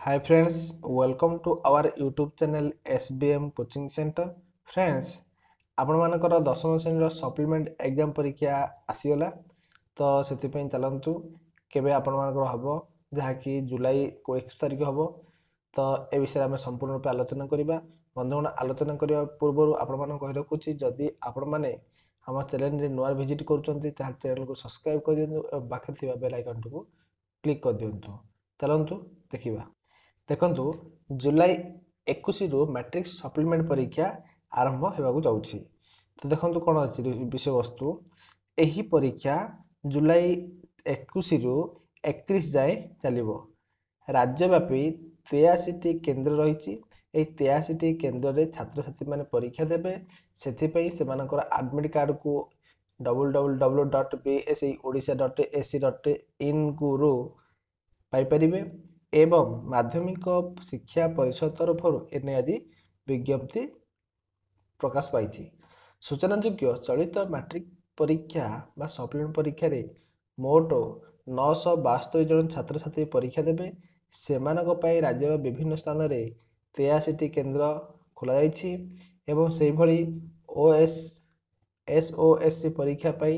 Hi friends, welcome to our YouTube channel SBM Coaching Center. Friends, ଆପଣମାନଙ୍କର ଦଶମ ଶ୍ରେଣୀର supplement exam ପରୀକ୍ଷା ଆସିଗଲା ତ ସେଥିପାଇଁ ଚାଲନ୍ତୁ କେବେ ଆପଣମାନଙ୍କର ହେବ ଯାହାକି ଜୁଲାଇ 21 ତାରିଖ ହେବ ତ ଏ ବିଷୟରେ ଆମେ ସମ୍ପୂର୍ଣ୍ଣ ରୂପେ ଆଲୋଚନା କରିବା। ବନ୍ଧୁଗଣ, ଆଲୋଚନା କରିବା ପୂର୍ବରୁ ଆପଣମାନଙ୍କୁ କହି ରଖୁଛି ଯଦି ଆପଣମାନେ ଆମ ଚ୍ୟାନେଲରେ ନୂଆ ଭିଜିଟ୍ କରୁଛନ୍ତି ତାହେଲେ ଚ୍ୟାନେଲକୁ ସବସ୍କ୍ରାଇବ୍ କରିଦିଅନ୍ତୁ ଏବଂ ପାଖରେ ଥିବା ବେଲ୍ ଆଇକନ୍ଟିକୁ କ୍ଲିକ୍ କରିଦିଅନ୍ତୁ। ଚାଲନ୍ତୁ ଦେଖିବା। ଦେଖନ୍ତୁ, ଜୁଲାଇ 21ରୁ ମ୍ୟାଟ୍ରିକ୍ ସପ୍ଲିମେଣ୍ଟ ପରୀକ୍ଷା ଆରମ୍ଭ ହେବାକୁ ଯାଉଛି। ତ ଦେଖନ୍ତୁ କ'ଣ ଅଛି ବିଷୟବସ୍ତୁ। ଏହି ପରୀକ୍ଷା ଜୁଲାଇ 21ରୁ 31 ଯାଏଁ ଚାଲିବ। ରାଜ୍ୟବ୍ୟାପୀ 83ଟି କେନ୍ଦ୍ର ରହିଛି। ଏହି 83ଟି କେନ୍ଦ୍ରରେ ଛାତ୍ରଛାତ୍ରୀମାନେ ପରୀକ୍ଷା ଦେବେ। ସେଥିପାଇଁ ସେମାନଙ୍କର ଆଡ଼ମିଟ୍ କାର୍ଡ଼କୁ www.bseodia.ac.in ରୁ ପାଇପାରିବେ ଏବଂ ମାଧ୍ୟମିକ ଶିକ୍ଷା ପରିଷଦ ତରଫରୁ ଏନେ ଆଜି ବିଜ୍ଞପ୍ତି ପ୍ରକାଶ ପାଇଛି। ସୂଚନାଯୋଗ୍ୟ, ଚଳିତ ମାଟ୍ରିକ ପରୀକ୍ଷା ବା ସପ୍ଲିମେଣ୍ଟ ପରୀକ୍ଷାରେ ମୋଟ 972 ଜଣ ଛାତ୍ରଛାତ୍ରୀ ପରୀକ୍ଷା ଦେବେ। ସେମାନଙ୍କ ପାଇଁ ରାଜ୍ୟର ବିଭିନ୍ନ ସ୍ଥାନରେ 83ଟି କେନ୍ଦ୍ର ଖୋଲାଯାଇଛି ଏବଂ ସେହିଭଳି SOSC ପରୀକ୍ଷା ପାଇଁ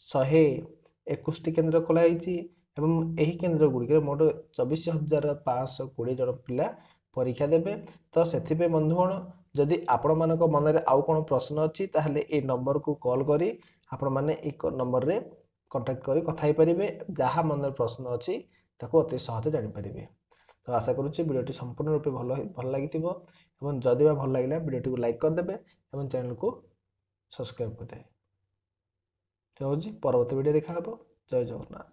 121ଟି କେନ୍ଦ୍ର ଖୋଲାଯାଇଛି ଏବଂ ଏହି କେନ୍ଦ୍ର ଗୁଡ଼ିକରେ ମୋଟ 24,520 ଜଣ ପିଲା ପରୀକ୍ଷା ଦେବେ। ତ ସେଥିପାଇଁ ବନ୍ଧୁଗଣ, ଯଦି ଆପଣମାନଙ୍କ ମନରେ ଆଉ କ'ଣ ପ୍ରଶ୍ନ ଅଛି ତାହେଲେ এই ନମ୍ବରକୁ କଲ୍ କରି ଆପଣମାନେ এই ନମ୍ବରରେ କଣ୍ଟାକ୍ଟ କରି କଥା ହେଇପାରିବେ। ଯାହା ମନରେ ପ୍ରଶ୍ନ ଅଛି ତାକୁ ଅତି ସହଜେ ଜାଣିପାରିବେ। ତ ଆଶା କରୁଛି ଭିଡ଼ିଓଟି ସମ୍ପୂର୍ଣ୍ଣ ରୂପେ ଭଲ ଲାଗିଥିବ ଏବଂ ଯଦି ବା ଭଲ ଲାଗିଲା ଭିଡ଼ିଓଟିକୁ ଲାଇକ୍ କରିଦେବେ ଏବଂ ଚ୍ୟାନେଲକୁ ସବସ୍କ୍ରାଇବ୍ କରିଦେବେ। ରହୁଛି, ପରବର୍ତ୍ତୀ ଭିଡ଼ିଓ ଦେଖାହେବ। ଜୟ ଜଗନ୍ନାଥ।